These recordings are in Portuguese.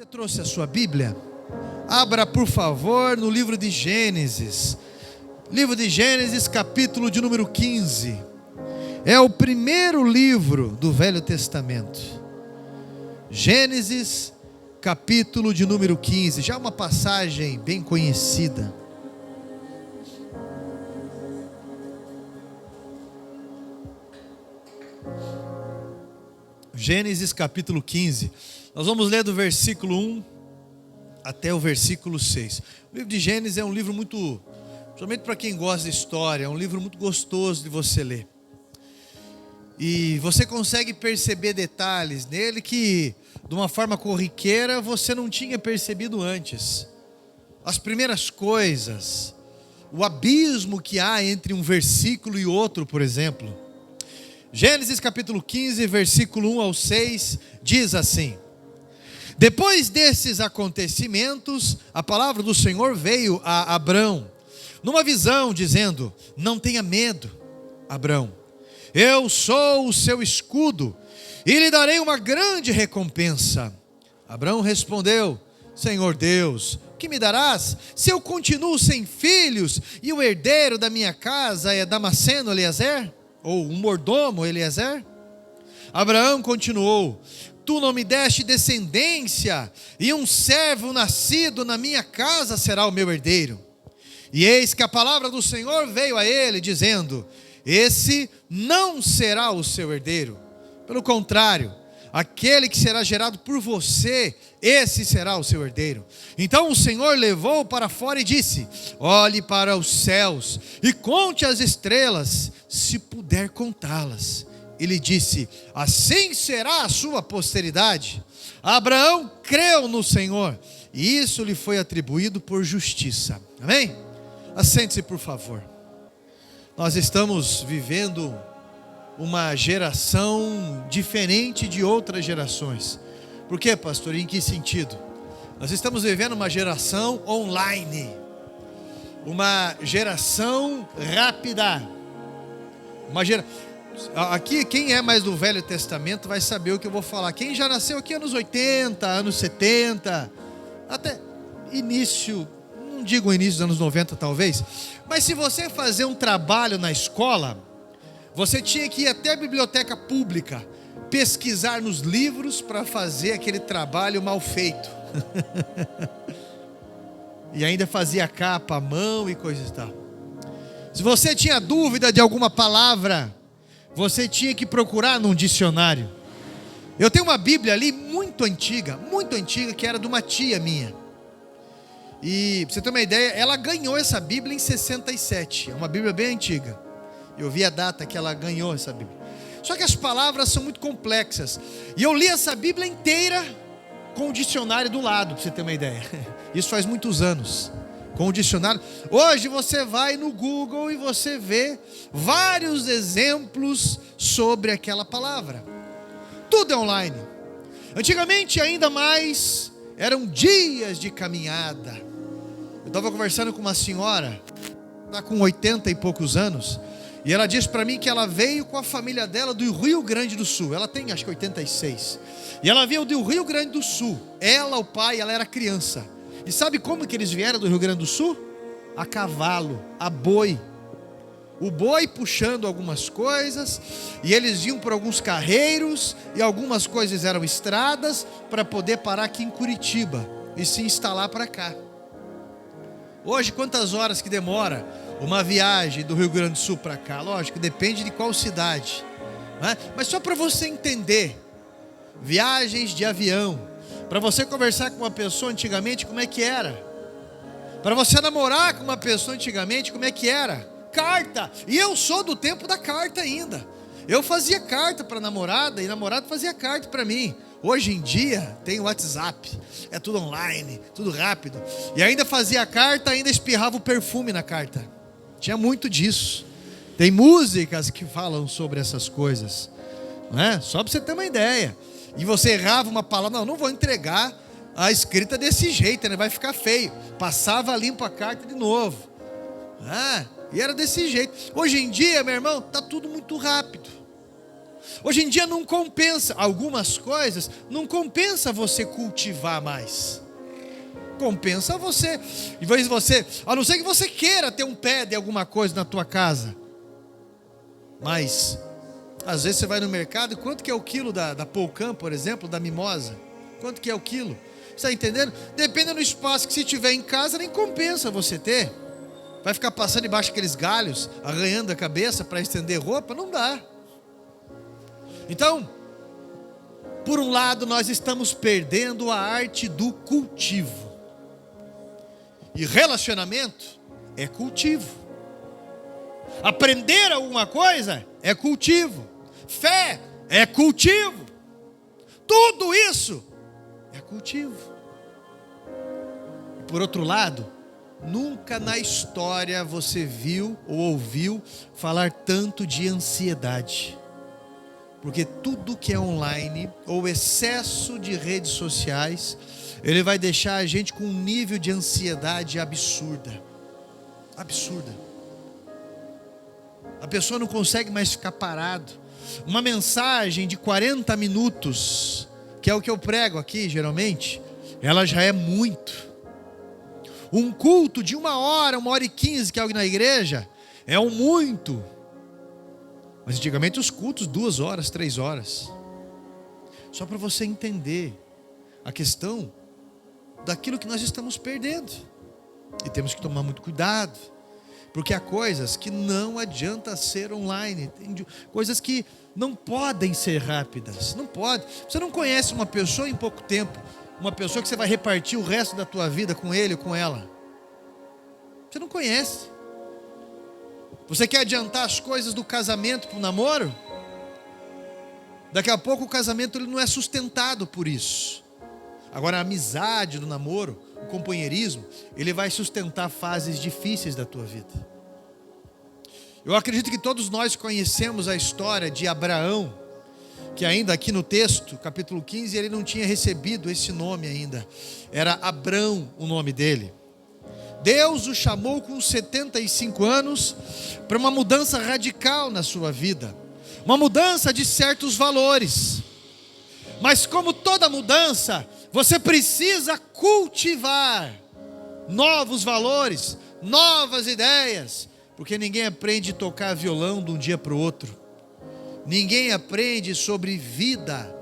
Você trouxe a sua Bíblia? Abra, por favor, no livro de Gênesis. Livro de Gênesis, capítulo de número 15. É o primeiro livro do Velho Testamento. Gênesis, capítulo de número 15. Já uma passagem bem conhecida. Gênesis, capítulo 15. Nós vamos ler do versículo 1 até o versículo 6. O livro de Gênesis é um livro muito, somente para quem gosta de história, é um livro muito gostoso de você ler. E você consegue perceber detalhes nele que, de uma forma corriqueira, você não tinha percebido antes. As primeiras coisas, o abismo que há entre um versículo e outro, por exemplo. Gênesis capítulo 15, versículo 1 ao 6, diz assim: Depois desses acontecimentos, a palavra do Senhor veio a Abrão, numa visão, dizendo: Não tenha medo, Abrão, eu sou o seu escudo, e lhe darei uma grande recompensa. Abrão respondeu: Senhor Deus, que me darás, se eu continuo sem filhos, e o herdeiro da minha casa é Damasceno Eliezer? Ou um mordomo Eliezer? Abraão continuou: Tu não me deste descendência, e um servo nascido na minha casa será o meu herdeiro. E eis que a palavra do Senhor veio a ele, dizendo: Esse não será o seu herdeiro. Pelo contrário, aquele que será gerado por você, esse será o seu herdeiro. Então o Senhor levou-o para fora e disse: Olhe para os céus e conte as estrelas, se puder contá-las. Ele disse: Assim será a sua posteridade. Abraão creu no Senhor, e isso lhe foi atribuído por justiça. Amém? Assente-se, por favor. Nós estamos vivendo uma geração diferente de outras gerações. Por quê, pastor? Em que sentido? Nós estamos vivendo uma geração online, uma geração rápida, Aqui, quem é mais do Velho Testamento vai saber o que eu vou falar. Quem já nasceu aqui anos 80, anos 70, até início, não digo início dos anos 90 talvez, mas se você fazer um trabalho na escola, você tinha que ir até a biblioteca pública, pesquisar nos livros para fazer aquele trabalho mal feito. E ainda fazia capa à mão e coisas e tal. Se você tinha dúvida de alguma palavra, você tinha que procurar num dicionário. Eu tenho uma Bíblia ali muito antiga, que era de uma tia minha. E pra você ter uma ideia, ela ganhou essa Bíblia em 67. É uma Bíblia bem antiga. Eu vi a data que ela ganhou essa Bíblia. Só que as palavras são muito complexas. E eu li essa Bíblia inteira com o dicionário do lado, para você ter uma ideia. Isso faz muitos anos. Com o dicionário. Hoje você vai no Google e você vê vários exemplos sobre aquela palavra. Tudo é online. Antigamente ainda mais, eram dias de caminhada. Eu estava conversando com uma senhora, está com 80 e poucos anos, e ela disse para mim que ela veio com a família dela do Rio Grande do Sul. Ela tem acho que 86. E ela veio do Rio Grande do Sul. Ela, o pai, ela era criança. E sabe como que eles vieram do Rio Grande do Sul? A cavalo, a boi. O boi puxando algumas coisas, e eles iam por alguns carreiros, e algumas coisas eram estradas, para poder parar aqui em Curitiba, e se instalar para cá. Hoje, quantas horas que demora uma viagem do Rio Grande do Sul para cá? Lógico, depende de qual cidade, né? Mas só para você entender, viagens de avião, para você conversar com uma pessoa antigamente, como é que era? Para você namorar com uma pessoa antigamente, como é que era? Carta. E eu sou do tempo da carta ainda. Eu fazia carta para namorada, e namorado fazia carta para mim. Hoje em dia tem o WhatsApp, é tudo online, tudo rápido. E ainda fazia carta, ainda espirrava o perfume na carta. Tinha muito disso. Tem músicas que falam sobre essas coisas, não é? Só para você ter uma ideia. E você errava uma palavra: não vou entregar a escrita desse jeito, né? Vai ficar feio. Passava limpo a carta de novo. E era desse jeito. Hoje em dia, meu irmão, está tudo muito rápido. Hoje em dia não compensa, algumas coisas, não compensa você cultivar mais. Compensa você, em vez de você, a não ser que você queira ter um pé de alguma coisa na tua casa. Mas, às vezes você vai no mercado, quanto que é o quilo da Polcam, por exemplo, da mimosa? Quanto que é o quilo? Você está entendendo? Depende do espaço que se tiver em casa, nem compensa você ter. Vai ficar passando embaixo daqueles galhos, arranhando a cabeça para estender roupa? Não dá. Então, por um lado, nós estamos perdendo a arte do cultivo. E relacionamento é cultivo. Aprender alguma coisa é cultivo. Fé é cultivo. Tudo isso é cultivo. E por outro lado, nunca na história você viu ou ouviu falar tanto de ansiedade. Porque tudo que é online, ou excesso de redes sociais, ele vai deixar a gente com um nível de ansiedade absurda. Absurda. A pessoa não consegue mais ficar parado. Uma mensagem de 40 minutos, que é o que eu prego aqui geralmente, ela já é muito. Um culto de 1h e 15, que é algo na igreja, é um muito. Mas antigamente os cultos 2 horas, 3 horas. Só para você entender a questão daquilo que nós estamos perdendo. E temos que tomar muito cuidado, porque há coisas que não adianta ser online, tem coisas que não podem ser rápidas, não pode. Você não conhece uma pessoa em pouco tempo, uma pessoa que você vai repartir o resto da tua vida com ele ou com ela. Você não conhece. Você quer adiantar as coisas do casamento para o namoro? Daqui a pouco o casamento ele não é sustentado por isso. Agora a amizade do namoro, o companheirismo, ele vai sustentar fases difíceis da tua vida. Eu acredito que todos nós conhecemos a história de Abraão, que ainda aqui no texto, capítulo 15, ele não tinha recebido esse nome ainda. Era Abrão o nome dele. Deus o chamou com 75 anos para uma mudança radical na sua vida. Uma mudança de certos valores. Mas como toda mudança, você precisa cultivar novos valores, novas ideias, porque ninguém aprende a tocar violão de um dia para o outro. Ninguém aprende sobre vida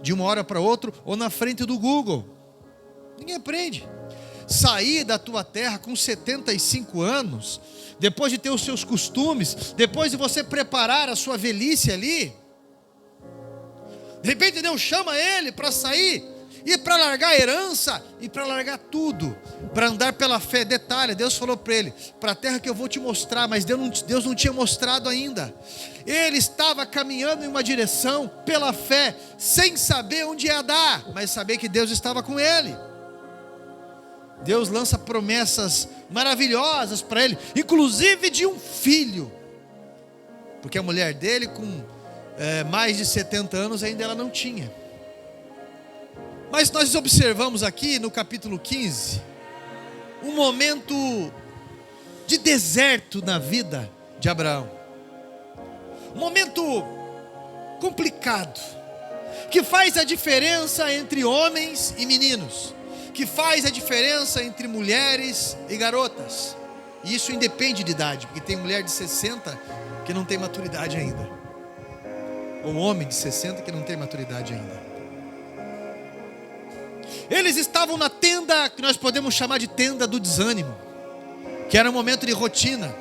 de uma hora para outra ou na frente do Google. Ninguém aprende. Sair da tua terra com 75 anos, depois de ter os seus costumes, depois de você preparar a sua velhice ali, de repente Deus chama ele para sair e para largar a herança e para largar tudo, para andar pela fé. Detalhe, Deus falou para ele: para a terra que eu vou te mostrar, mas Deus não tinha mostrado ainda. Ele estava caminhando em uma direção pela fé, sem saber onde ia dar, mas saber que Deus estava com ele. Deus lança promessas maravilhosas para ele, inclusive de um filho, porque a mulher dele com mais de 70 anos ainda ela não tinha. Mas nós observamos aqui no capítulo 15 um momento de deserto na vida de Abraão, um momento complicado, que faz a diferença entre homens e meninos, que faz a diferença entre mulheres e garotas. E isso independe de idade, porque tem mulher de 60 que não tem maturidade ainda, ou homem de 60 que não tem maturidade ainda. Eles estavam na tenda que nós podemos chamar de tenda do desânimo, que era um momento de rotina.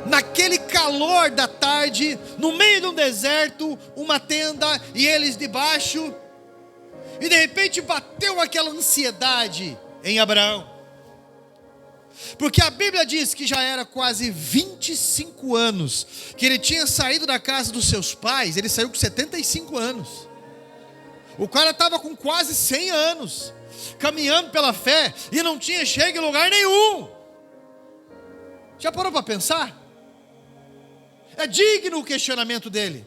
Naquele calor da tarde, no meio de um deserto, uma tenda e eles debaixo. E de repente bateu aquela ansiedade em Abraão, porque a Bíblia diz que já era quase 25 anos que ele tinha saído da casa dos seus pais. Ele saiu com 75 anos. O cara estava com quase 100 anos, caminhando pela fé, e não tinha chego em lugar nenhum. Já parou para pensar? É digno o questionamento dele.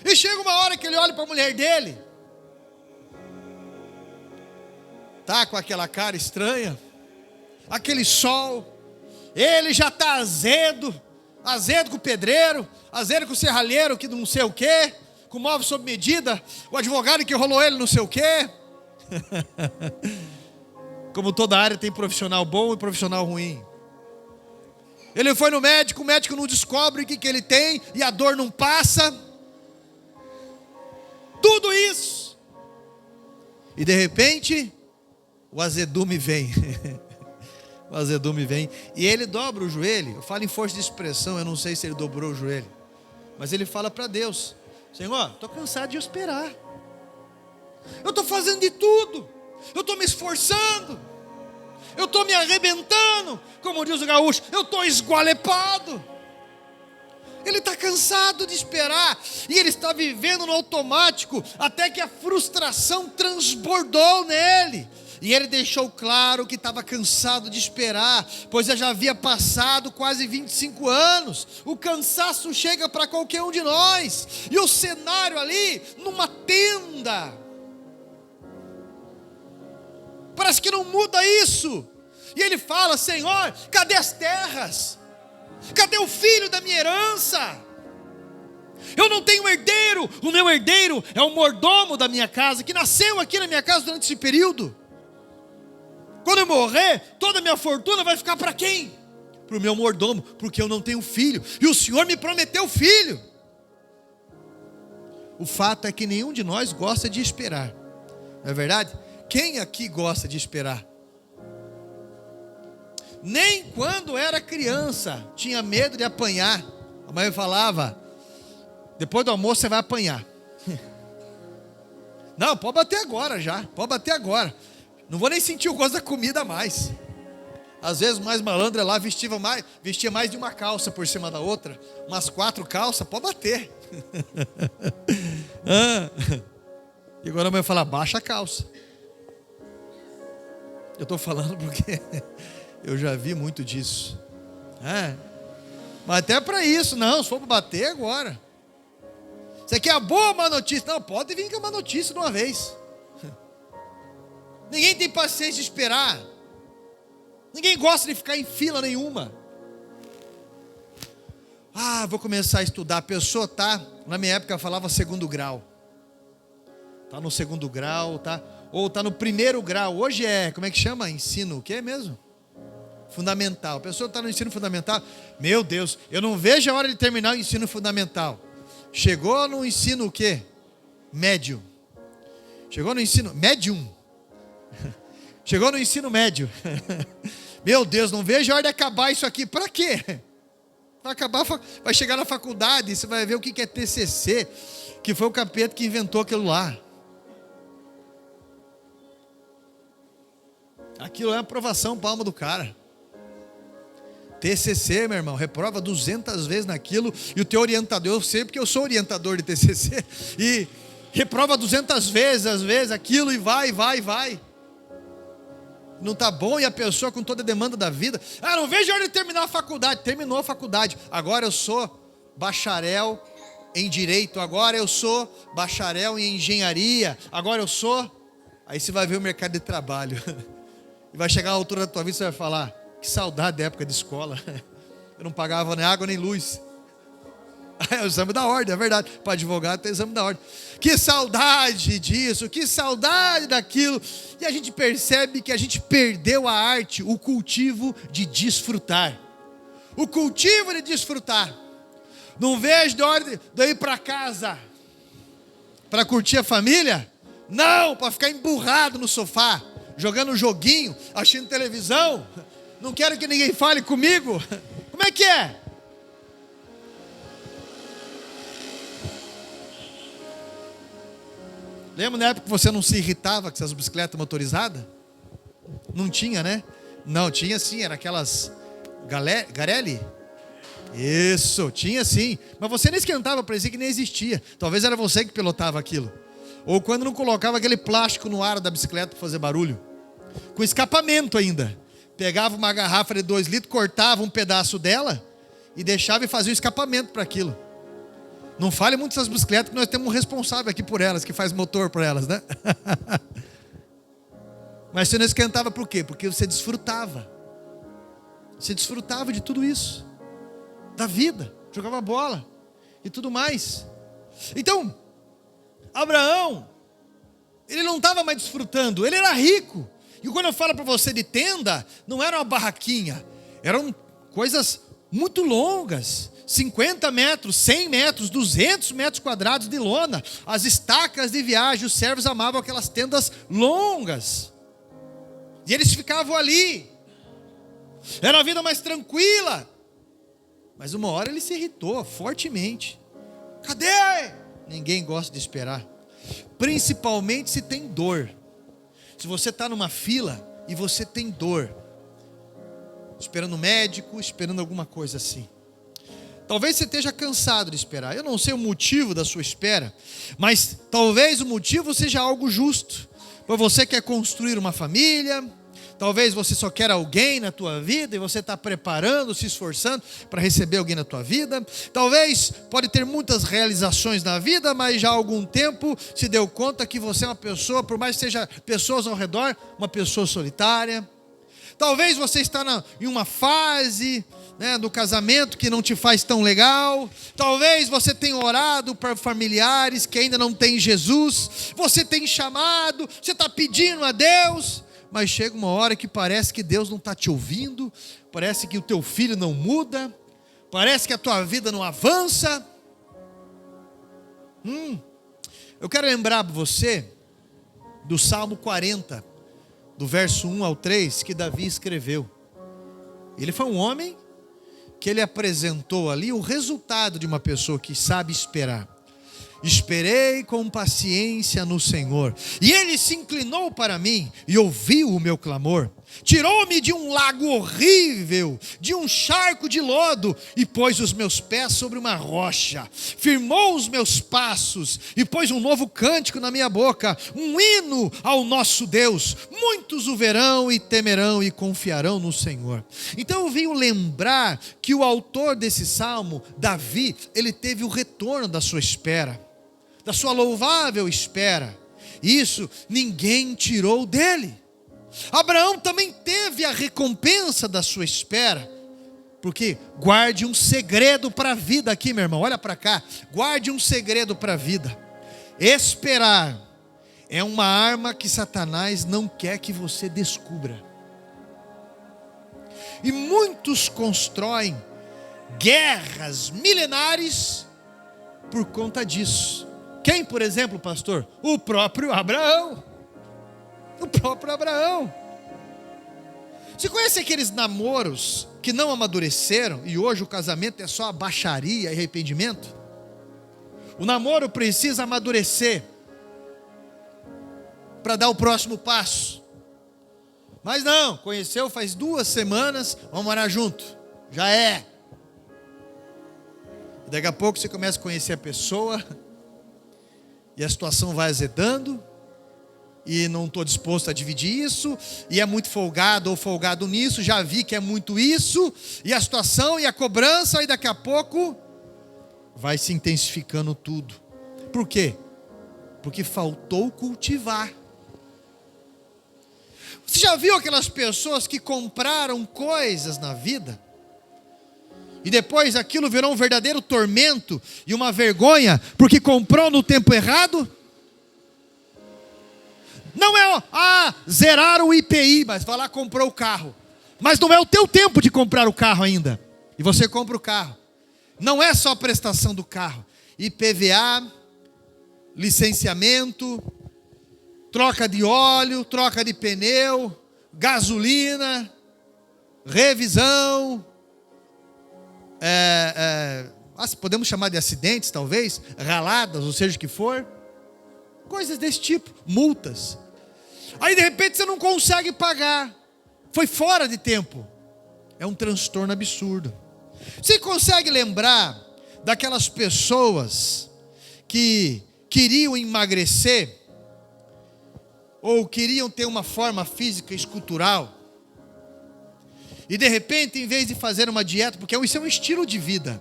E chega uma hora que ele olha para a mulher dele, tá com aquela cara estranha, aquele sol, ele já está azedo, azedo com o pedreiro, azedo com o serralheiro que não sei o quê, com móvel sob medida, o advogado que rolou ele não sei o quê. Como toda área tem profissional bom e profissional ruim. Ele foi no médico, o médico não descobre o que ele tem e a dor não passa. Tudo isso. E de repente, o azedume vem. O azedume vem. E ele dobra o joelho. Eu falo em força de expressão, eu não sei se ele dobrou o joelho. Mas ele fala para Deus: Senhor, estou cansado de esperar. Eu estou fazendo de tudo. Eu estou me esforçando. Eu estou me arrebentando. Como diz o gaúcho, eu estou esgualepado. Ele está cansado de esperar. E ele está vivendo no automático. Até que a frustração transbordou nele. E ele deixou claro que estava cansado de esperar, pois já havia passado quase 25 anos. O cansaço chega para qualquer um de nós. E o cenário ali, numa tenda, parece que não muda isso. E ele fala: Senhor, cadê as terras? Cadê o filho da minha herança? Eu não tenho herdeiro. O meu herdeiro é o mordomo da minha casa, que nasceu aqui na minha casa durante esse período. Quando eu morrer, toda a minha fortuna vai ficar para quem? Para o meu mordomo, porque eu não tenho filho. E o Senhor me prometeu filho. O fato é que nenhum de nós gosta de esperar. Não é verdade? Quem aqui gosta de esperar? Nem quando era criança tinha medo de apanhar. A mãe falava: depois do almoço você vai apanhar. Não, pode bater agora já. Pode bater agora. Não vou nem sentir o gosto da comida mais. Às vezes o mais malandro é lá, vestia mais de uma calça por cima da outra. Umas 4 calças, pode bater. E agora a mãe fala: baixa a calça. Eu estou falando porque eu já vi muito disso. Mas até para isso, não, se for para bater agora. Você quer a boa ou má notícia? Não, pode vir com a má notícia de uma vez. Ninguém tem paciência de esperar. Ninguém gosta de ficar em fila nenhuma. Vou começar a estudar. A pessoa está, na minha época falava segundo grau. Está no segundo grau, ou está no primeiro grau. Hoje como é que chama? Ensino, o que é mesmo? Fundamental. A pessoa está no ensino fundamental. Meu Deus, eu não vejo a hora de terminar o ensino fundamental. Chegou no ensino o quê? Médio. Chegou no ensino médium. Chegou no ensino médio. Meu Deus, não vejo a hora de acabar isso aqui. Para quê? Vai acabar, vai chegar na faculdade, você vai ver o que é TCC, que foi o capeta que inventou aquilo lá. Aquilo é aprovação para a alma do cara. TCC, meu irmão, reprova 200 vezes naquilo, e o teu orientador, eu sei porque eu sou orientador de TCC, e reprova 200 vezes, às vezes, aquilo, e vai. Não está bom, e a pessoa com toda a demanda da vida, não vejo a hora de terminar a faculdade. Terminou a faculdade, agora eu sou bacharel em Direito, agora eu sou bacharel em Engenharia, agora eu sou... Aí você vai ver o mercado de trabalho, e vai chegar a altura da tua vida e você vai falar: que saudade da época de escola, eu não pagava nem água nem luz. É o exame da ordem, é verdade. Para advogado tem exame da ordem. Que saudade disso, que saudade daquilo. E a gente percebe que a gente perdeu a arte, o cultivo de desfrutar. O cultivo de desfrutar. Não vejo de hora de eu ir para casa para curtir a família. Não, para ficar emburrado no sofá, jogando um joguinho, assistindo televisão. Não quero que ninguém fale comigo. Como é que é? Lembra na época que você não se irritava com essas bicicletas motorizadas? Não tinha, né? Não, tinha sim, era aquelas Garelli? Isso, tinha sim. Mas você não esquentava, parecia que nem existia. Talvez era você que pilotava aquilo. Ou quando não colocava aquele plástico no aro da bicicleta para fazer barulho. Com escapamento ainda. Pegava uma garrafa de 2 litros, cortava um pedaço dela e deixava e fazia o escapamento para aquilo. Não fale muito dessas bicicletas, que nós temos um responsável aqui por elas, que faz motor por elas, né? Mas você não esquentava por quê? Porque você desfrutava. Você desfrutava de tudo isso. da vida, jogava bola e tudo mais. Então, Abraão, ele não estava mais desfrutando, ele era rico. E quando eu falo para você de tenda, não era uma barraquinha, eram coisas muito longas, 50 metros, 100 metros, 200 metros quadrados de lona, as estacas de viagem, os servos amavam aquelas tendas longas, e eles ficavam ali, era a vida mais tranquila, mas uma hora ele se irritou fortemente. Cadê? Ninguém gosta de esperar, principalmente se tem dor. Se você está numa fila e você tem dor, esperando médico, esperando alguma coisa assim, talvez você esteja cansado de esperar. Eu não sei o motivo da sua espera, mas talvez o motivo seja algo justo. Pois você quer construir uma família, talvez você só quer alguém na tua vida e você está preparando, se esforçando para receber alguém na tua vida. Talvez pode ter muitas realizações na vida, mas já há algum tempo se deu conta que você é uma pessoa, por mais que seja pessoas ao redor, uma pessoa solitária. Talvez você está em uma fase do casamento que não te faz tão legal. Talvez você tenha orado para familiares que ainda não têm Jesus. Você tem chamado, você está pedindo a Deus, mas chega uma hora que parece que Deus não está te ouvindo, parece que o teu filho não muda, parece que a tua vida não avança. Eu quero lembrar para você do Salmo 40, do verso 1 ao 3, que Davi escreveu. Ele foi um homem que ele apresentou ali o resultado de uma pessoa que sabe esperar. Esperei com paciência no Senhor, e Ele se inclinou para mim e ouviu o meu clamor. Tirou-me de um lago horrível, de um charco de lodo, e pôs os meus pés sobre uma rocha. Firmou os meus passos e pôs um novo cântico na minha boca, um hino ao nosso Deus. Muitos o verão e temerão e confiarão no Senhor. Então eu venho lembrar que o autor desse salmo, Davi, ele teve o retorno da sua espera, da sua louvável espera. Isso ninguém tirou dele. Abraão também teve a recompensa da sua espera, porque guarde um segredo para a vida aqui, meu irmão, olha para cá, guarde um segredo para a vida. Esperar é uma arma que Satanás não quer que você descubra, e muitos constroem guerras milenares por conta disso. Quem, por exemplo, pastor? O próprio Abraão. O próprio Abraão. Você conhece aqueles namoros que não amadureceram e hoje o casamento é só baixaria e arrependimento? O namoro precisa amadurecer para dar o próximo passo. Mas não, conheceu faz 2 semanas, vamos morar junto, já é. Daqui a pouco você começa a conhecer a pessoa e a situação vai azedando, e não estou disposto a dividir isso, e é muito folgado ou folgado nisso, já vi que é muito isso, e a situação e a cobrança, e daqui a pouco vai se intensificando tudo. Por quê? Porque faltou cultivar. Você já viu aquelas pessoas que compraram coisas na vida, e depois aquilo virou um verdadeiro tormento e uma vergonha, porque comprou no tempo errado? Não é, zerar o IPI, mas vai lá, comprou o carro. Mas não é o teu tempo de comprar o carro ainda. E você compra o carro. Não é só a prestação do carro. IPVA, licenciamento, troca de óleo, troca de pneu, gasolina, revisão, podemos chamar de acidentes talvez, raladas, ou seja o que for. Coisas desse tipo, multas. Aí de repente você não consegue pagar, foi fora de tempo. É um transtorno absurdo. Você consegue lembrar daquelas pessoas que queriam emagrecer, ou queriam ter uma forma física escultural, e de repente, em vez de fazer uma dieta, porque isso é um estilo de vida,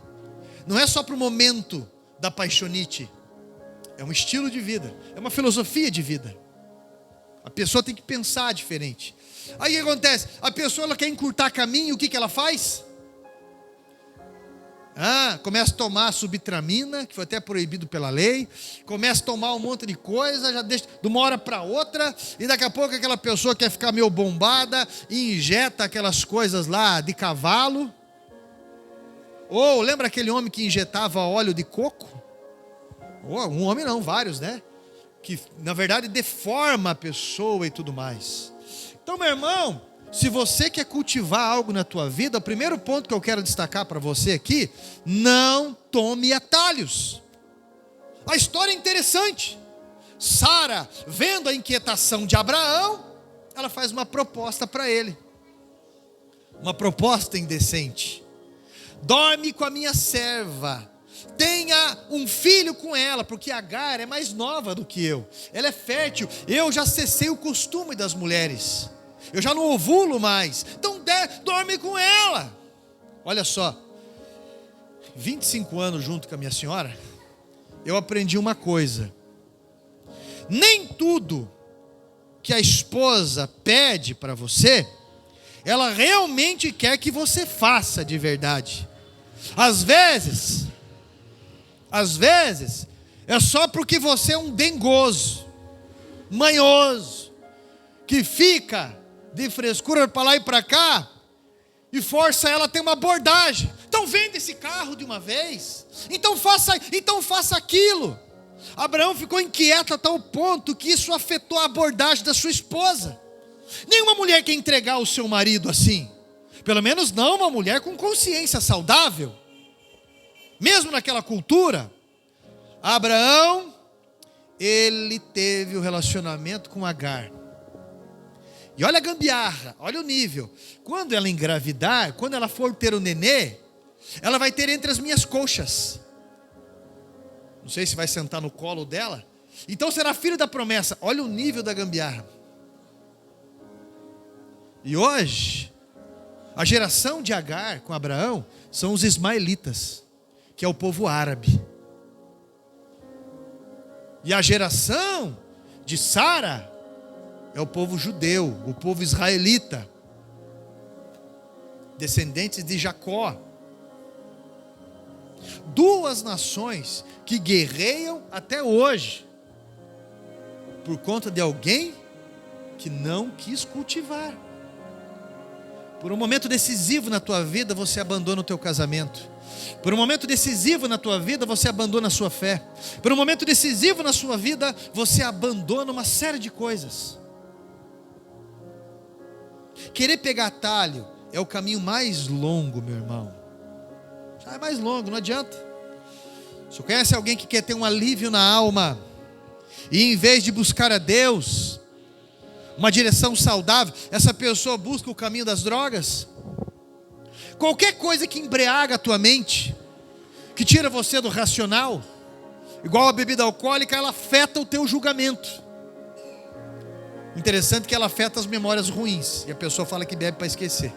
não é só para o momento da paixonite, é um estilo de vida, é uma filosofia de vida. A pessoa tem que pensar diferente. Aí o que acontece? A pessoa ela quer encurtar caminho, o que ela faz? Começa a tomar subtramina, que foi até proibido pela lei, começa a tomar um monte de coisa, já deixa de uma hora para outra, e daqui a pouco aquela pessoa quer ficar meio bombada e injeta aquelas coisas lá de cavalo. Ou lembra aquele homem que injetava óleo de coco? Um homem não, vários, né? Que na verdade deforma a pessoa e tudo mais. Então, meu irmão, se você quer cultivar algo na tua vida, o primeiro ponto que eu quero destacar para você aqui: não tome atalhos. A história é interessante. Sara, vendo a inquietação de Abraão, ela faz uma proposta para ele. Uma proposta indecente. Dorme com a minha serva, tenha um filho com ela, porque Agar é mais nova do que eu, ela é fértil, eu já cessei o costume das mulheres, eu já não ovulo mais, então dorme com ela. Olha só, 25 anos junto com a minha senhora, eu aprendi uma coisa: nem tudo que a esposa pede para você, ela realmente quer que você faça de verdade. Às vezes, é só porque você é um dengoso, manhoso, que fica de frescura para lá e para cá, e força ela a ter uma abordagem. Então venda esse carro de uma vez, então faça aquilo. Abraão ficou inquieto a tal ponto que isso afetou a abordagem da sua esposa. Nenhuma mulher quer entregar o seu marido assim, pelo menos não uma mulher com consciência saudável. Mesmo naquela cultura, Abraão, ele teve o relacionamento com Agar. E olha a gambiarra, olha o nível. Quando ela engravidar, quando ela for ter o nenê, ela vai ter entre as minhas coxas. Não sei se vai sentar no colo dela. Então será filho da promessa. Olha o nível da gambiarra. E hoje, a geração de Agar com Abraão são os ismaelitas, que é o povo árabe. E a geração de Sara é o povo judeu, o povo israelita, descendentes de Jacó. Duas nações que guerreiam até hoje, por conta de alguém que não quis cultivar. Por um momento decisivo na tua vida, você abandona o teu casamento. Por um momento decisivo na tua vida, você abandona a sua fé. Por um momento decisivo na sua vida, você abandona uma série de coisas. Querer pegar atalho é o caminho mais longo, meu irmão. É mais longo, não adianta. Você conhece alguém que quer ter um alívio na alma, e em vez de buscar a Deus, uma direção saudável, essa pessoa busca o caminho das drogas? Qualquer coisa que embriaga a tua mente, que tira você do racional, igual a bebida alcoólica, ela afeta o teu julgamento. Interessante que ela afeta as memórias ruins, e a pessoa fala que bebe para esquecer.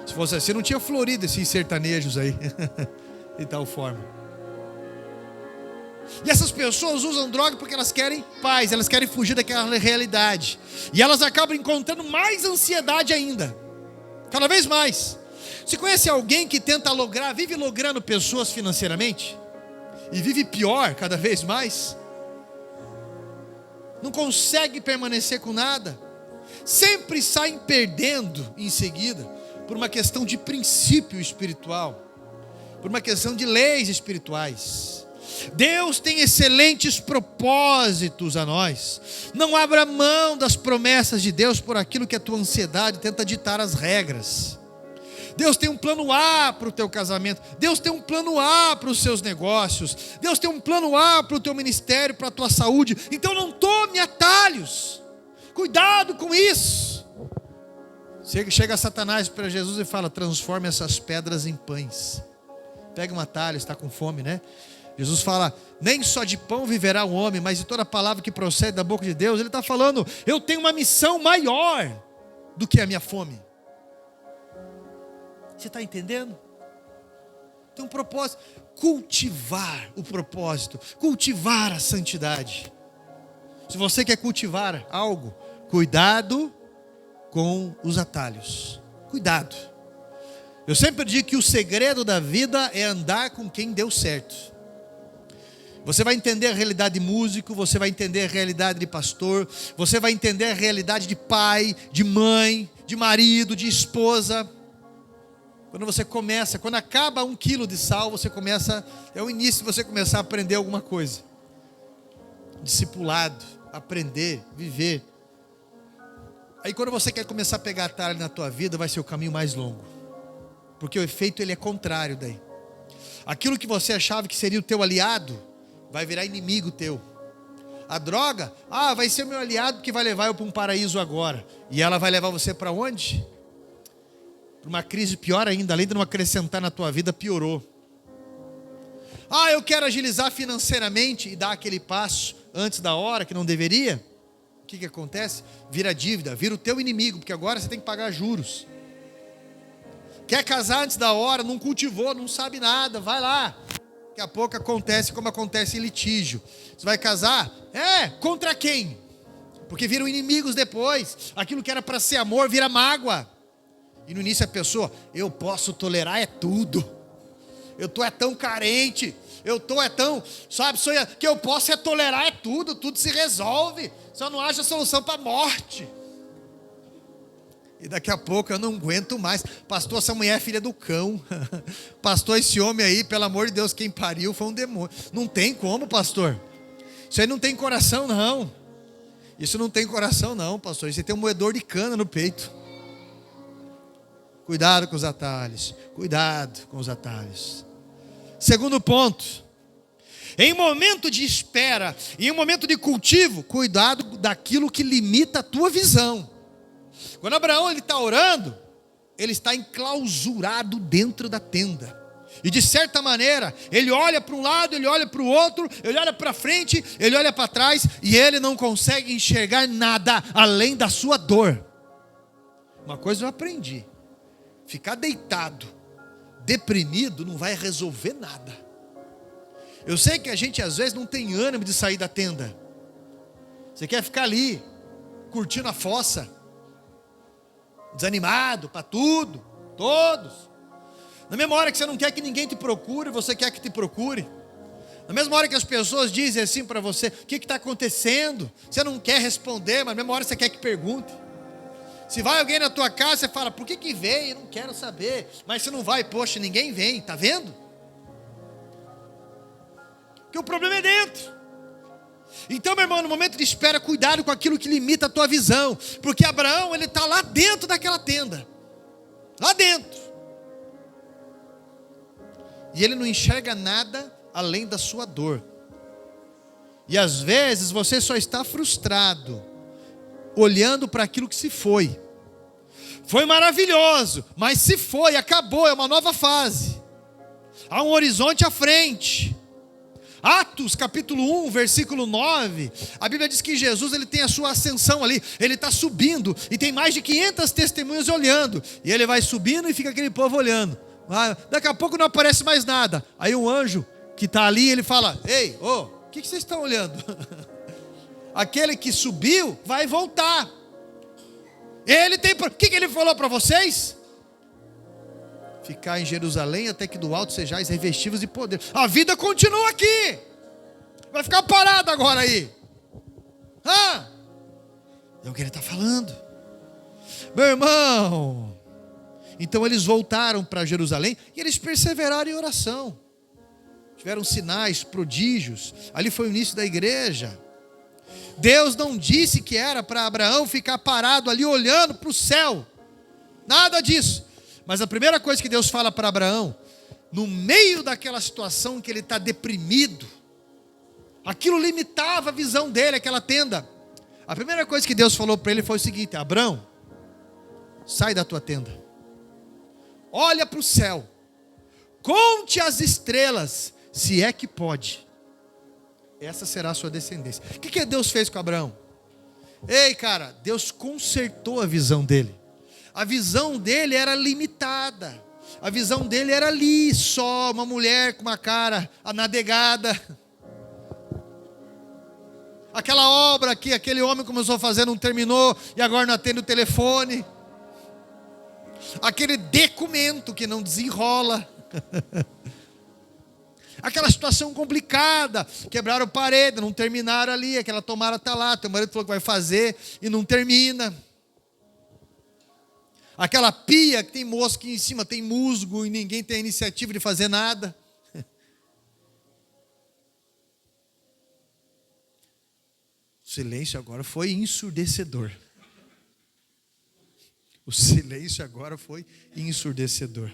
Se fosse assim, não tinha florido esses sertanejos aí, de tal forma. E essas pessoas usam droga porque elas querem paz, elas querem fugir daquela realidade, e elas acabam encontrando mais ansiedade ainda, cada vez mais. Você conhece alguém que tenta lograr, vive logrando pessoas financeiramente, e vive pior cada vez mais? Não consegue permanecer com nada, sempre saem perdendo em seguida, por uma questão de princípio espiritual, por uma questão de leis espirituais. Deus tem excelentes propósitos a nós. Não abra mão das promessas de Deus por aquilo que a tua ansiedade tenta ditar as regras. Deus tem um plano A para o teu casamento, Deus tem um plano A para os seus negócios, Deus tem um plano A para o teu ministério, para a tua saúde. Então não tome atalhos, cuidado com isso. Chega Satanás para Jesus e fala: transforme essas pedras em pães. Pega um atalho, está com fome, né? Jesus fala: nem só de pão viverá o homem, mas de toda palavra que procede da boca de Deus. Ele está falando: eu tenho uma missão maior do que a minha fome. Você está entendendo? Tem um propósito. Cultivar o propósito, cultivar a santidade. Se você quer cultivar algo, cuidado com os atalhos. Cuidado. Eu sempre digo que o segredo da vida é andar com quem deu certo. Você vai entender a realidade de músico, você vai entender a realidade de pastor, você vai entender a realidade de pai, de mãe, de marido, de esposa. Quando você começa, quando acaba 1 quilo de sal, você começa, é o início de você começar a aprender alguma coisa. Discipulado, aprender, viver. Aí quando você quer começar a pegar atalho na tua vida, vai ser o caminho mais longo. Porque o efeito ele é contrário daí. Aquilo que você achava que seria o teu aliado, vai virar inimigo teu. A droga, vai ser meu aliado que vai levar eu para um paraíso agora. E ela vai levar você para onde? Para uma crise pior ainda, além de não acrescentar na tua vida, piorou. Eu quero agilizar financeiramente e dar aquele passo antes da hora que não deveria. O que acontece? Vira dívida, vira o teu inimigo, porque agora você tem que pagar juros. Quer casar antes da hora, não cultivou, não sabe nada, vai lá. Daqui a pouco acontece como acontece em litígio. Você vai casar? Contra quem? Porque viram inimigos depois. Aquilo que era para ser amor vira mágoa. E no início a pessoa, eu posso tolerar tudo. Eu tô tão carente. Eu tô tão, que eu posso tolerar tudo. Tudo se resolve. Só não acha solução para a morte. E daqui a pouco eu não aguento mais. Pastor, essa mulher é filha do cão. Pastor, esse homem aí, pelo amor de Deus, quem pariu foi um demônio. Não tem como, pastor. Isso aí não tem coração, não. Isso não tem coração, não, pastor. Isso aí tem um moedor de cana no peito. Cuidado com os atalhos. Cuidado com os atalhos. Segundo ponto. Em momento de espera e em momento de cultivo, cuidado daquilo que limita a tua visão. Quando Abraão está orando, ele está enclausurado dentro da tenda. E de certa maneira, ele olha para um lado, ele olha para o outro, ele olha para frente, ele olha para trás, e ele não consegue enxergar nada além da sua dor. Uma coisa eu aprendi: ficar deitado, deprimido, não vai resolver nada. Eu sei que a gente às vezes não tem ânimo de sair da tenda. Você quer ficar ali, curtindo a fossa, desanimado para tudo, todos. Na mesma hora que você não quer que ninguém te procure, você quer que te procure. Na mesma hora que as pessoas dizem assim para você, o que está acontecendo? Você não quer responder, mas na mesma hora você quer que pergunte. Se vai alguém na tua casa, você fala, por que veio? Eu não quero saber. Mas se não vai, poxa, ninguém vem, tá vendo? Porque o problema é dentro. Então, meu irmão, no momento de espera, cuidado com aquilo que limita a tua visão. Porque Abraão, ele está lá dentro daquela tenda. Lá dentro. E ele não enxerga nada além da sua dor. E às vezes você só está frustrado, olhando para aquilo que se foi. Foi maravilhoso, mas se foi, acabou, é uma nova fase. Há um horizonte à frente. Atos capítulo 1, versículo 9, a Bíblia diz que Jesus ele tem a sua ascensão ali, ele está subindo, e tem mais de 500 testemunhas olhando, e ele vai subindo e fica aquele povo olhando. Daqui a pouco não aparece mais nada, aí um anjo que está ali, ele fala, ei, o que vocês estão olhando? Aquele que subiu vai voltar. Ele tem, o que ele falou para vocês? Ficar em Jerusalém até que do alto sejais revestidos de poder. A vida continua aqui. Vai ficar parado agora aí. É o que ele está falando. Meu irmão. Então eles voltaram para Jerusalém e eles perseveraram em oração. Tiveram sinais, prodígios. Ali foi o início da igreja. Deus não disse que era para Abraão ficar parado ali olhando para o céu. Nada disso. Mas a primeira coisa que Deus fala para Abraão, no meio daquela situação que ele está deprimido, aquilo limitava a visão dele, aquela tenda. A primeira coisa que Deus falou para ele foi o seguinte: Abraão, sai da tua tenda, olha para o céu, conte as estrelas, se é que pode, essa será a sua descendência. O que Deus fez com Abraão? Ei, cara, Deus consertou a visão dele. A visão dele era limitada. A visão dele era ali, só uma mulher com uma cara anadegada. Aquela obra que aquele homem começou a fazer, não terminou, e agora não atende o telefone. aquele documento que não desenrola, aquela situação complicada, quebraram parede, não terminaram ali, aquela tomada está lá, teu marido falou que vai fazer e não termina. Aquela pia que tem mosca em cima, tem musgo e ninguém tem a iniciativa de fazer nada. O silêncio agora foi ensurdecedor. O silêncio agora foi ensurdecedor.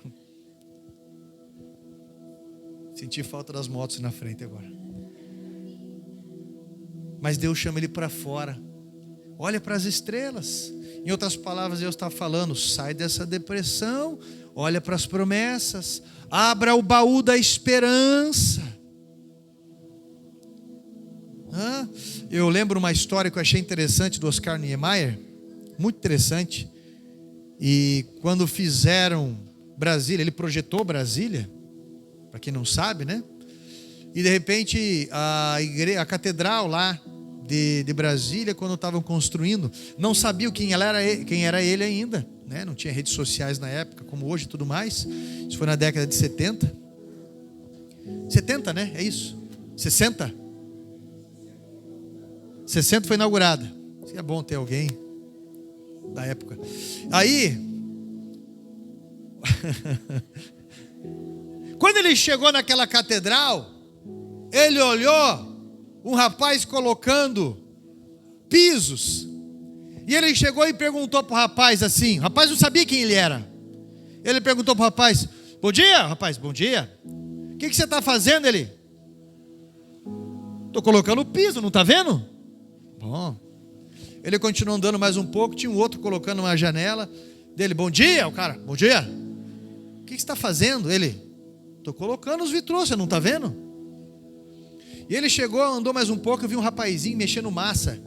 Senti falta das motos na frente agora. Mas Deus chama ele para fora. Olha para as estrelas. Em outras palavras, Deus está falando: sai dessa depressão, olha para as promessas, abra o baú da esperança. Eu lembro uma história que eu achei interessante do Oscar Niemeyer, muito interessante. E quando fizeram Brasília, ele projetou Brasília, para quem não sabe, né? E de repente a catedral lá de Brasília, quando estavam construindo, não sabia quem era ele ainda, né? Não tinha redes sociais na época, como hoje e tudo mais. Isso foi na década de 70. 70, né? É isso? 60? 60 foi inaugurada. É bom ter alguém da época. Aí, quando ele chegou naquela catedral, ele olhou um rapaz colocando pisos. E ele chegou e perguntou para o rapaz assim, o rapaz não sabia quem ele era. Ele perguntou para o rapaz: bom dia, rapaz, bom dia. O que você está fazendo? Ele: estou colocando o piso, não está vendo? Bom. Ele continuou andando mais um pouco, tinha um outro colocando uma janela dele: bom dia, o cara: bom dia. O que você está fazendo? Ele: estou colocando os vitrôs, você não está vendo? E ele chegou, andou mais um pouco, eu vi um rapazinho mexendo massa,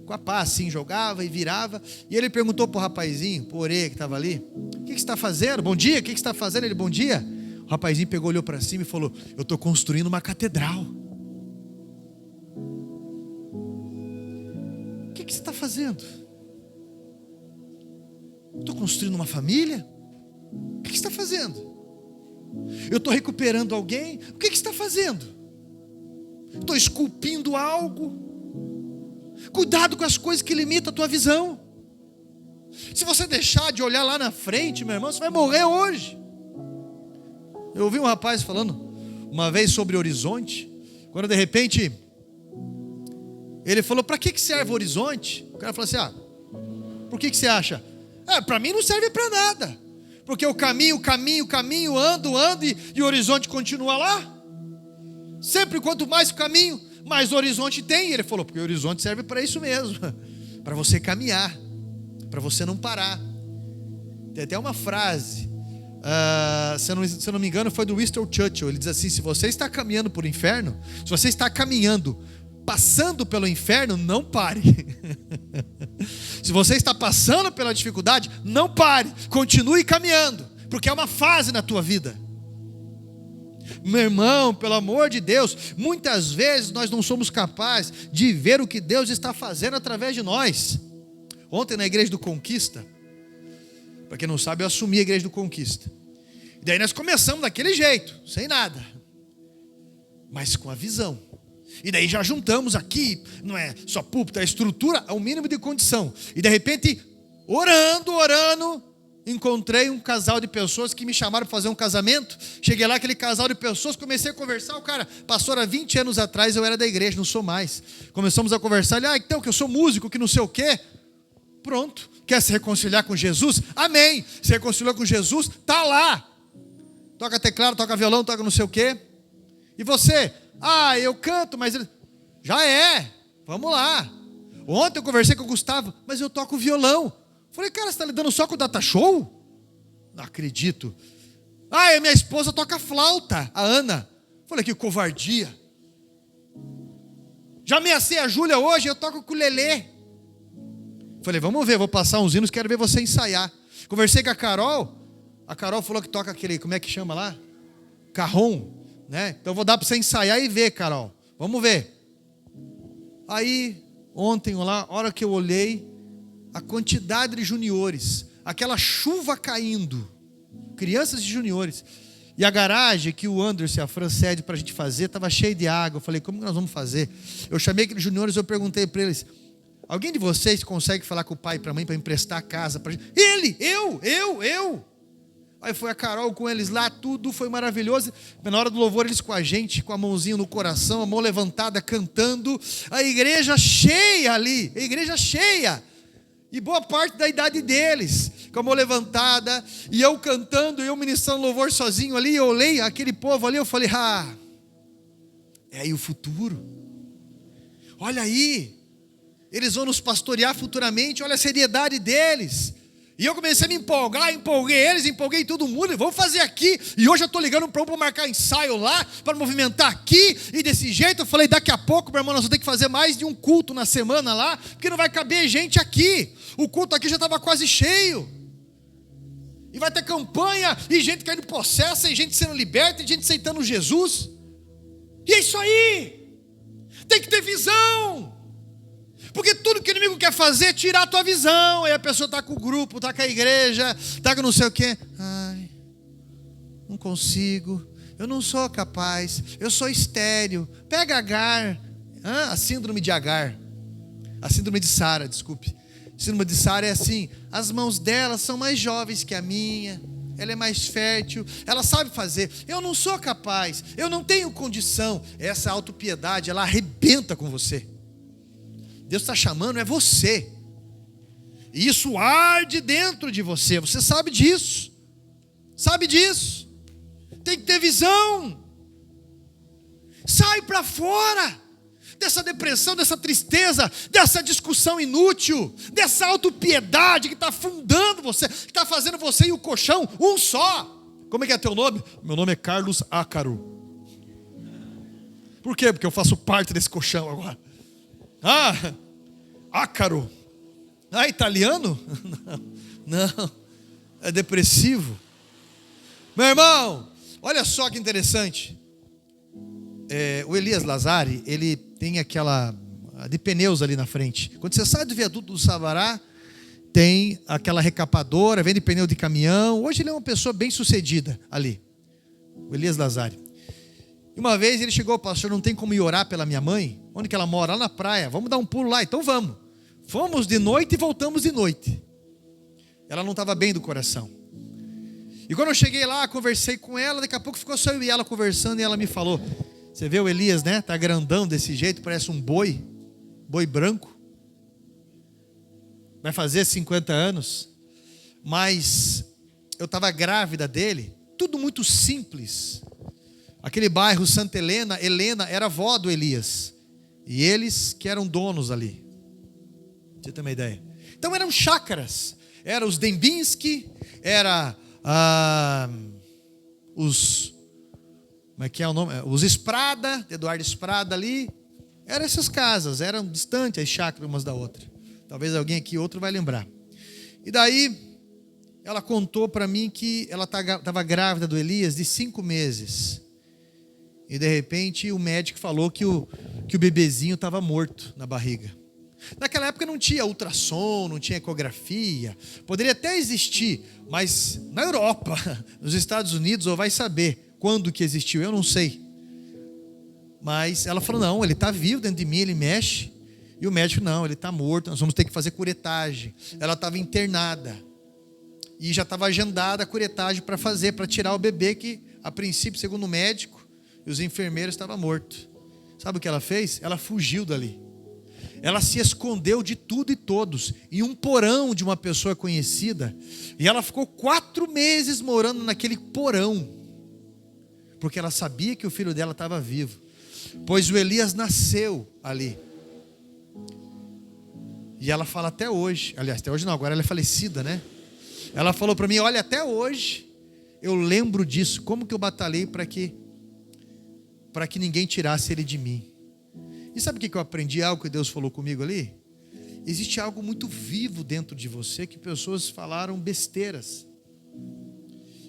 com a pá assim, jogava e virava. E ele perguntou para o rapazinho, pro orelha que estava ali: o que você está fazendo? Bom dia, o que você está fazendo? Ele: bom dia. O rapazinho pegou, olhou para cima e falou: eu estou construindo uma catedral. O que você está fazendo? Estou construindo uma família? O que você está fazendo? Eu estou recuperando alguém? O que você está fazendo? Estou esculpindo algo? Cuidado com as coisas que limitam a tua visão. Se você deixar de olhar lá na frente, meu irmão, você vai morrer hoje. Eu ouvi um rapaz falando uma vez sobre horizonte, quando de repente ele falou: para que serve o horizonte? O cara falou assim: por que você acha? Para mim não serve para nada, porque eu caminho, ando e o horizonte continua lá. Sempre quanto mais caminho, mais horizonte tem. E ele falou: porque o horizonte serve para isso mesmo, para você caminhar, para você não parar. Tem até uma frase, se eu não me engano foi do Winston Churchill. Ele diz assim: se você está caminhando por inferno, se você está caminhando, passando pelo inferno, não pare. Se você está passando pela dificuldade, não pare, continue caminhando, porque é uma fase na tua vida. Meu irmão, pelo amor de Deus, muitas vezes nós não somos capazes de ver o que Deus está fazendo através de nós. Ontem na igreja do Conquista, para quem não sabe, eu assumi a igreja do Conquista. E daí nós começamos daquele jeito, sem nada, mas com a visão. E daí já juntamos aqui, não é só púlpito, a estrutura ao mínimo de condição. E de repente, orando, encontrei um casal de pessoas que me chamaram para fazer um casamento. Cheguei lá, aquele casal de pessoas, comecei a conversar. O cara, pastor, há 20 anos atrás eu era da igreja, não sou mais. Começamos a conversar. Ele: então, que eu sou músico, que não sei o quê. Pronto, quer se reconciliar com Jesus? Amém. Se reconciliou com Jesus, está lá. Toca teclado, toca violão, toca não sei o quê. E você? Eu canto, mas ele... já é, vamos lá. Ontem eu conversei com o Gustavo: mas eu toco violão. Falei: cara, você está lidando só com o data show? Não acredito. E minha esposa toca flauta, a Ana. Falei: que covardia. Já ameacei a Júlia hoje, eu toco com o ukulele. Falei: vamos ver, vou passar uns hinos, quero ver você ensaiar. Conversei com a Carol falou que toca aquele, como é que chama lá? Carrom, né? Então vou dar para você ensaiar e ver, Carol. Vamos ver. Aí, ontem lá, a hora que eu olhei, a quantidade de juniores, aquela chuva caindo, crianças e juniores, e a garagem que o Anderson e a Fran cede para a gente fazer, estava cheia de água. Eu falei, como que nós vamos fazer? Eu chamei aqueles juniores, eu perguntei para eles, alguém de vocês consegue falar com o pai e para a mãe para emprestar a casa para a gente? Ele, eu. Aí foi a Carol com eles lá, tudo foi maravilhoso. Na hora do louvor, eles com a gente, com a mãozinha no coração, a mão levantada, cantando. A igreja cheia ali, a igreja cheia. E boa parte da idade deles, com a mão levantada, e eu cantando, e eu ministrando louvor sozinho ali. Eu olhei aquele povo ali, eu falei, é aí o futuro. Olha aí, eles vão nos pastorear futuramente, olha a seriedade deles. E eu comecei a me empolgar, empolguei eles, empolguei todo mundo, e vamos fazer aqui. E hoje eu estou ligando para marcar ensaio lá, para movimentar aqui, e desse jeito. Eu falei, daqui a pouco, meu irmão, nós vamos ter que fazer mais de um culto na semana lá, porque não vai caber gente aqui. O culto aqui já estava quase cheio. E vai ter campanha, e gente caindo possessa, e gente sendo liberta, e gente aceitando Jesus. E é isso aí. Tem que ter visão. Porque tudo que o inimigo quer fazer é tirar a tua visão. Aí a pessoa está com o grupo, está com a igreja, está com não sei o quê. Ai, não consigo, eu não sou capaz, eu sou estéril. Pega Agar, a síndrome de Agar, a síndrome de Sara, desculpe. A síndrome de Sara é assim, as mãos dela são mais jovens que a minha, ela é mais fértil, ela sabe fazer. Eu não sou capaz, eu não tenho condição. Essa autopiedade, ela arrebenta com você. Deus está chamando, é você. E isso arde dentro de você. Você sabe disso. Sabe disso. Tem que ter visão. Sai para fora dessa depressão, dessa tristeza, dessa discussão inútil, dessa autopiedade que está afundando você, que está fazendo você e o colchão um só. Como é que é teu nome? Meu nome é Carlos Ácaro. Por quê? Porque eu faço parte desse colchão agora. Ácaro. Italiano? Não, é depressivo. Meu irmão, olha só que interessante. O Elias Lazari, ele tem aquela de pneus ali na frente. Quando você sai do viaduto do Sabará, tem aquela recapadora, vende pneu de caminhão. Hoje ele é uma pessoa bem sucedida ali, o Elias Lazari. E uma vez ele chegou, pastor, não tem como ir orar pela minha mãe? Onde que ela mora? Lá na praia. Vamos dar um pulo lá, então vamos. Fomos de noite e voltamos de noite. Ela não estava bem do coração. E quando eu cheguei lá, conversei com ela, daqui a pouco ficou só eu e ela conversando, e ela me falou, você vê o Elias, né? Está grandão desse jeito, parece um boi branco. Vai fazer 50 anos. Mas eu estava grávida dele, tudo muito simples. Aquele bairro Santa Helena, Helena era avó do Elias. E eles que eram donos ali. Você tem uma ideia? Então eram chácaras. Eram os Dembinski, era os... Como é que é o nome? Os Esprada, Eduardo Esprada ali. Eram essas casas, eram distantes as chácaras umas da outra. Talvez alguém aqui, outro vai lembrar. E daí, ela contou para mim que ela estava grávida do Elias de 5 meses. E de repente o médico falou que o bebezinho estava morto na barriga. Naquela época não tinha ultrassom, não tinha ecografia. Poderia até existir, mas na Europa, nos Estados Unidos, ou vai saber quando que existiu, eu não sei. Mas ela falou, não, ele está vivo dentro de mim, ele mexe. E o médico, não, ele está morto, nós vamos ter que fazer curetagem. Ela estava internada. E já estava agendada a curetagem para fazer, para tirar o bebê que, a princípio, segundo o médico e os enfermeiros, estava morto. Sabe o que ela fez? Ela fugiu dali. Ela se escondeu de tudo e todos em um porão de uma pessoa conhecida. E ela ficou 4 meses morando naquele porão, porque ela sabia que o filho dela estava vivo. Pois o Elias nasceu ali. E ela fala até hoje, aliás, até hoje não, agora ela é falecida, né? Ela falou para mim, olha, até hoje eu lembro disso, como que eu batalhei para que ninguém tirasse ele de mim. E sabe o que eu aprendi? Algo que Deus falou comigo ali? Existe algo muito vivo dentro de você que pessoas falaram besteiras.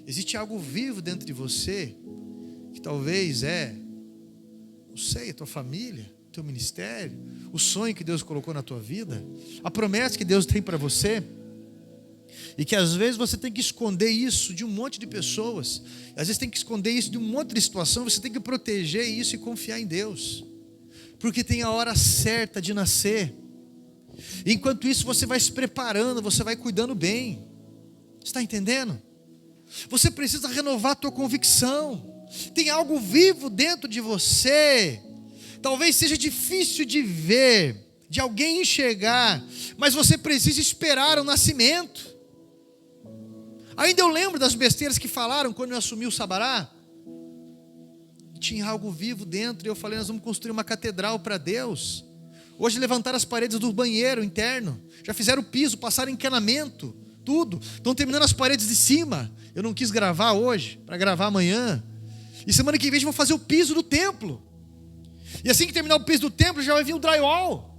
Existe algo vivo dentro de você que talvez não sei, a tua família, o teu ministério, o sonho que Deus colocou na tua vida, a promessa que Deus tem para você. E que às vezes você tem que esconder isso de um monte de pessoas. Às vezes tem que esconder isso de um monte de situação. Você tem que proteger isso e confiar em Deus. Porque tem a hora certa de nascer. Enquanto isso você vai se preparando, você vai cuidando bem. Você está entendendo? Você precisa renovar a tua convicção. Tem algo vivo dentro de você. Talvez seja difícil de ver, de alguém enxergar, mas você precisa esperar o nascimento. Ainda eu lembro das besteiras que falaram quando eu assumi o Sabará. Tinha algo vivo dentro e eu falei, nós vamos construir uma catedral para Deus. Hoje levantaram as paredes do banheiro interno, já fizeram o piso, passaram encanamento, tudo. Estão terminando as paredes de cima. Eu não quis gravar hoje, para gravar amanhã. E semana que vem vão fazer o piso do templo. E assim que terminar o piso do templo, já vai vir o drywall.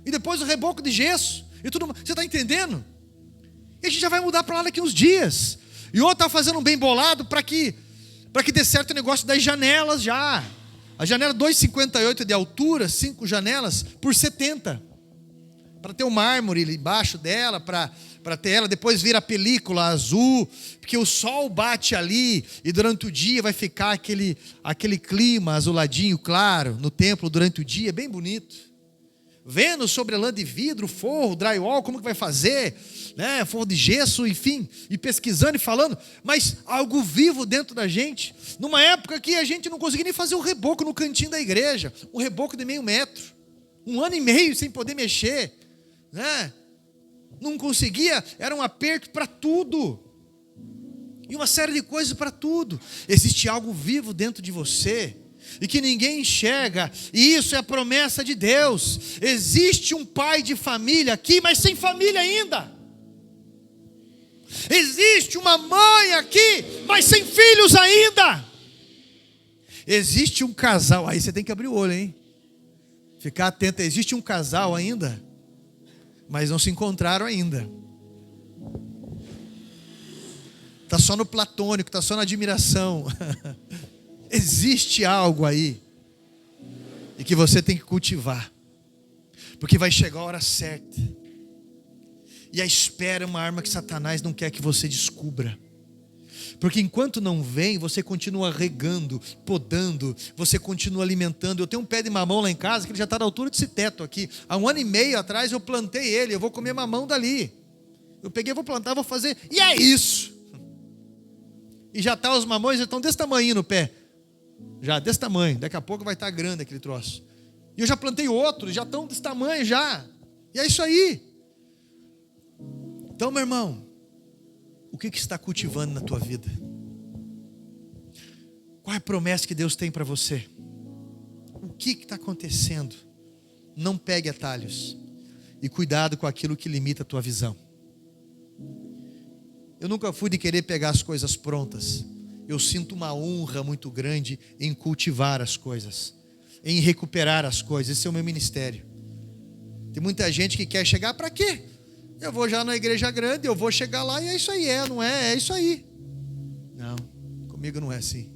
E depois o reboco de gesso. E tudo. Você está entendendo? E a gente já vai mudar para lá daqui uns dias. E outro está fazendo um bem bolado para que dê certo o negócio das janelas já. A janela 2,58 de altura, 5 janelas por 70. Para ter o mármore embaixo dela, para ter ela, depois vira película azul, porque o sol bate ali e durante o dia vai ficar aquele clima azuladinho claro no templo durante o dia, é bem bonito. Vendo sobre a lã de vidro, forro, drywall, como que vai fazer, né? Forro de gesso, enfim, e pesquisando e falando, mas algo vivo dentro da gente, numa época que a gente não conseguia nem fazer um reboco no cantinho da igreja, um reboco de meio metro, 1 ano e meio sem poder mexer, né? Não conseguia, era um aperto para tudo, e uma série de coisas para tudo. Existe algo vivo dentro de você, e que ninguém enxerga, e isso é a promessa de Deus. Existe um pai de família aqui, mas sem família ainda. Existe uma mãe aqui, mas sem filhos ainda. Existe um casal, aí você tem que abrir o olho, hein? Ficar atento, existe um casal ainda, mas não se encontraram ainda. Está só no platônico, está só na admiração. Existe algo aí, e que você tem que cultivar, porque vai chegar a hora certa, e a espera é uma arma que Satanás não quer que você descubra, porque enquanto não vem, você continua regando, podando, você continua alimentando. Eu tenho um pé de mamão lá em casa, que ele já está na altura desse teto aqui, há 1 ano e meio atrás eu plantei ele, eu vou comer mamão dali, eu peguei, vou plantar, vou fazer, e é isso, e já está, os mamões já estão desse tamanho no pé, já desse tamanho, daqui a pouco vai estar grande aquele troço. E eu já plantei outros, já estão desse tamanho já. E é isso aí. Então, meu irmão, o que está cultivando na tua vida? Qual é a promessa que Deus tem para você? O que está acontecendo? Não pegue atalhos. E cuidado com aquilo que limita a tua visão. Eu nunca fui de querer pegar as coisas prontas. Eu sinto uma honra muito grande em cultivar as coisas, em recuperar as coisas. Esse é o meu ministério. Tem muita gente que quer chegar, para quê? Eu vou já na igreja grande, eu vou chegar lá e é isso aí, não é? É isso aí. Não, comigo não é assim.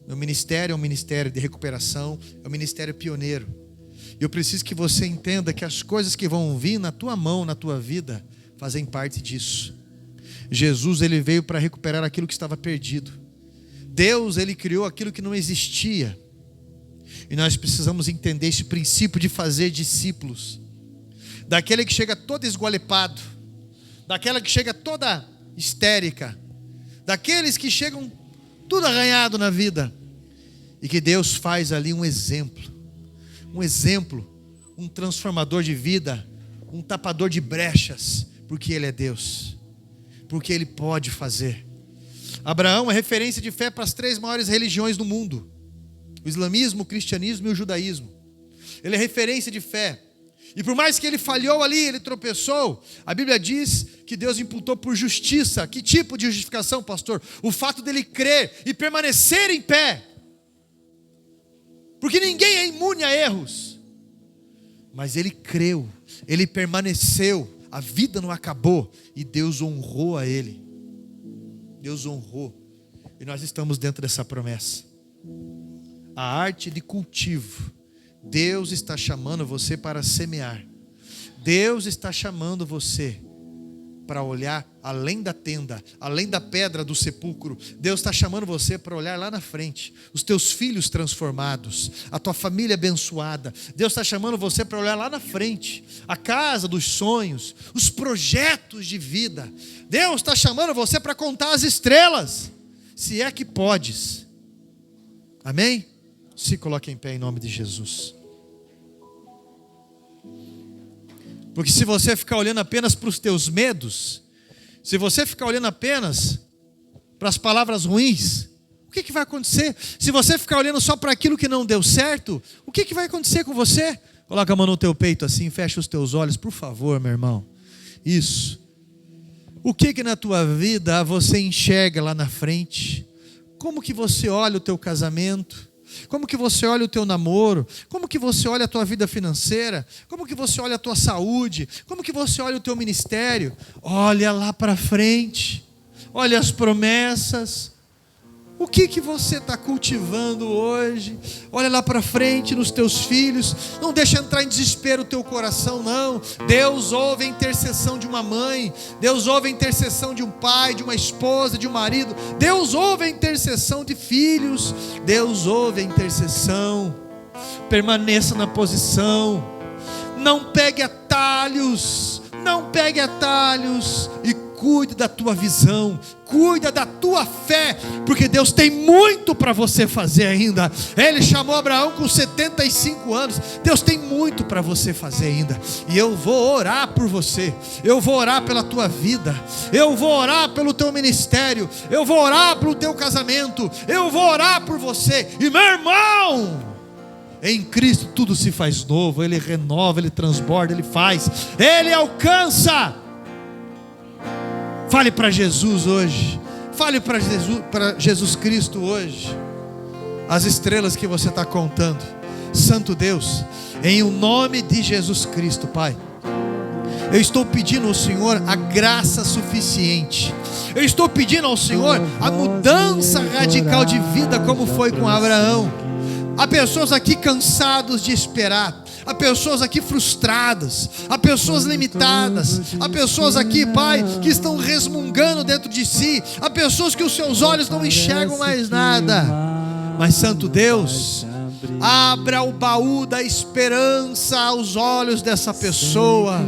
Meu ministério é um ministério de recuperação, é um ministério pioneiro. E eu preciso que você entenda que as coisas que vão vir na tua mão, na tua vida, fazem parte disso. Jesus, ele veio para recuperar aquilo que estava perdido. Deus, ele criou aquilo que não existia. E nós precisamos entender esse princípio de fazer discípulos. Daquele que chega todo esgualepado, daquela que chega toda histérica, daqueles que chegam tudo arranhado na vida. E que Deus faz ali um exemplo, um transformador de vida, um tapador de brechas, porque Ele é Deus. Porque Ele pode fazer. Abraão é referência de fé para as 3 maiores religiões do mundo: o islamismo, o cristianismo e o judaísmo. Ele é referência de fé. E por mais que ele falhou ali, ele tropeçou, a Bíblia diz que Deus imputou por justiça. Que tipo de justificação, pastor? O fato dele crer e permanecer em pé. Porque ninguém é imune a erros. Mas ele creu, ele permaneceu. A vida não acabou e Deus honrou a ele. Deus honrou. E nós estamos dentro dessa promessa. A arte de cultivo. Deus está chamando você para semear. Deus está chamando você para olhar além da tenda, além da pedra do sepulcro. Deus está chamando você para olhar lá na frente, os teus filhos transformados, a tua família abençoada. Deus está chamando você para olhar lá na frente, a casa dos sonhos, os projetos de vida. Deus está chamando você para contar as estrelas, se é que podes. Amém? Se coloque em pé em nome de Jesus. Porque se você ficar olhando apenas para os teus medos, se você ficar olhando apenas para as palavras ruins, o que vai acontecer? Se você ficar olhando só para aquilo que não deu certo, o que vai acontecer com você? Coloca a mão no teu peito assim, fecha os teus olhos, por favor, meu irmão. Isso. O que na tua vida você enxerga lá na frente? Como que você olha o teu casamento? Como que você olha o teu namoro? Como que você olha a tua vida financeira? Como que você olha a tua saúde? Como que você olha o teu ministério? Olha lá para frente. Olha as promessas. O que você está cultivando hoje? Olha lá para frente nos teus filhos. Não deixa entrar em desespero o teu coração, não. Deus ouve a intercessão de uma mãe. Deus ouve a intercessão de um pai, de uma esposa, de um marido. Deus ouve a intercessão de filhos. Deus ouve a intercessão. Permaneça na posição. Não pegue atalhos. Não pegue atalhos. E cuide da tua visão, cuida da tua fé, porque Deus tem muito para você fazer ainda. Ele chamou Abraão com 75 anos, Deus tem muito para você fazer ainda, e eu vou orar por você, eu vou orar pela tua vida, eu vou orar pelo teu ministério, eu vou orar pelo teu casamento, eu vou orar por você, e meu irmão, em Cristo tudo se faz novo, Ele renova, Ele transborda, Ele faz, Ele alcança. Fale para Jesus hoje. Fale para Jesus Cristo hoje. As estrelas que você está contando. Santo Deus, em o nome de Jesus Cristo, Pai, eu estou pedindo ao Senhor a graça suficiente. Eu estou pedindo ao Senhor a mudança radical de vida, como foi com Abraão. Há pessoas aqui cansados de esperar. Há pessoas aqui frustradas, há pessoas limitadas, há pessoas aqui, Pai, que estão resmungando dentro de si, há pessoas que os seus olhos não enxergam mais nada. Mas Santo Deus, abra o baú da esperança aos olhos dessa pessoa,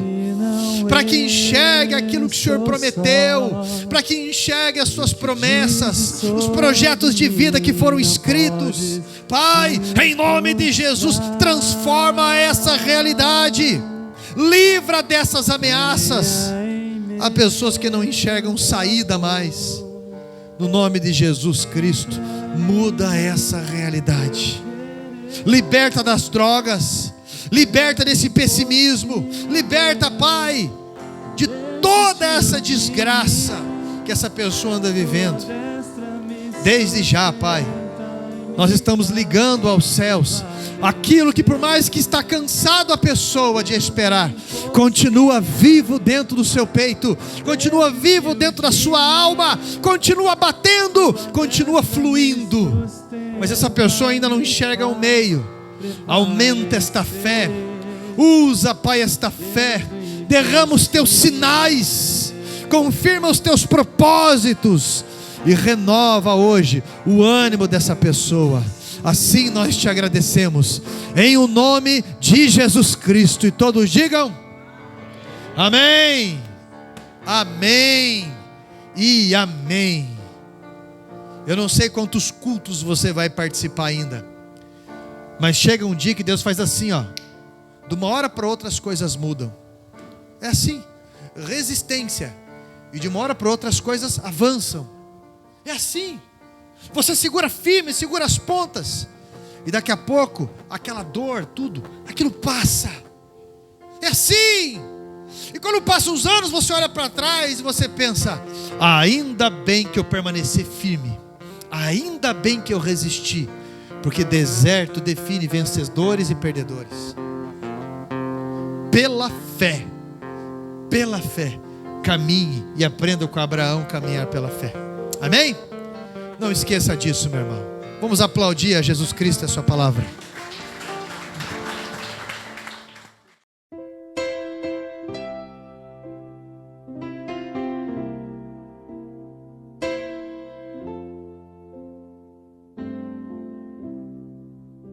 para que enxergue aquilo que o Senhor prometeu, para que enxergue as suas promessas, os projetos de vida que foram escritos. Pai, em nome de Jesus, transforma essa realidade, livra dessas ameaças. Há pessoas que não enxergam saída mais. No nome de Jesus Cristo, muda essa realidade. Liberta das drogas, liberta desse pessimismo, liberta, Pai, de toda essa desgraça que essa pessoa anda vivendo. Desde já, Pai, nós estamos ligando aos céus aquilo que, por mais que está cansado a pessoa de esperar, continua vivo dentro do seu peito, continua vivo dentro da sua alma, continua batendo, continua fluindo. Mas essa pessoa ainda não enxerga o meio. Aumenta esta fé. Usa, Pai, esta fé. Derrama os teus sinais. Confirma os teus propósitos. E renova hoje o ânimo dessa pessoa. Assim nós te agradecemos. Em o nome de Jesus Cristo. E todos digam: amém. Amém. E amém. Eu não sei quantos cultos você vai participar ainda, mas chega um dia que Deus faz assim, ó. De uma hora para outra as coisas mudam. É assim, resistência. E de uma hora para outra as coisas avançam. É assim. Você segura firme, segura as pontas. E daqui a pouco, aquela dor, tudo, aquilo passa. É assim. E quando passam os anos, você olha para trás e você pensa: ainda bem que eu permaneci firme. Ainda bem que eu resisti. Porque deserto define vencedores e perdedores. Pela fé, caminhe e aprenda com Abraão caminhar pela fé. Amém? Não esqueça disso, meu irmão. Vamos aplaudir a Jesus Cristo e a sua palavra.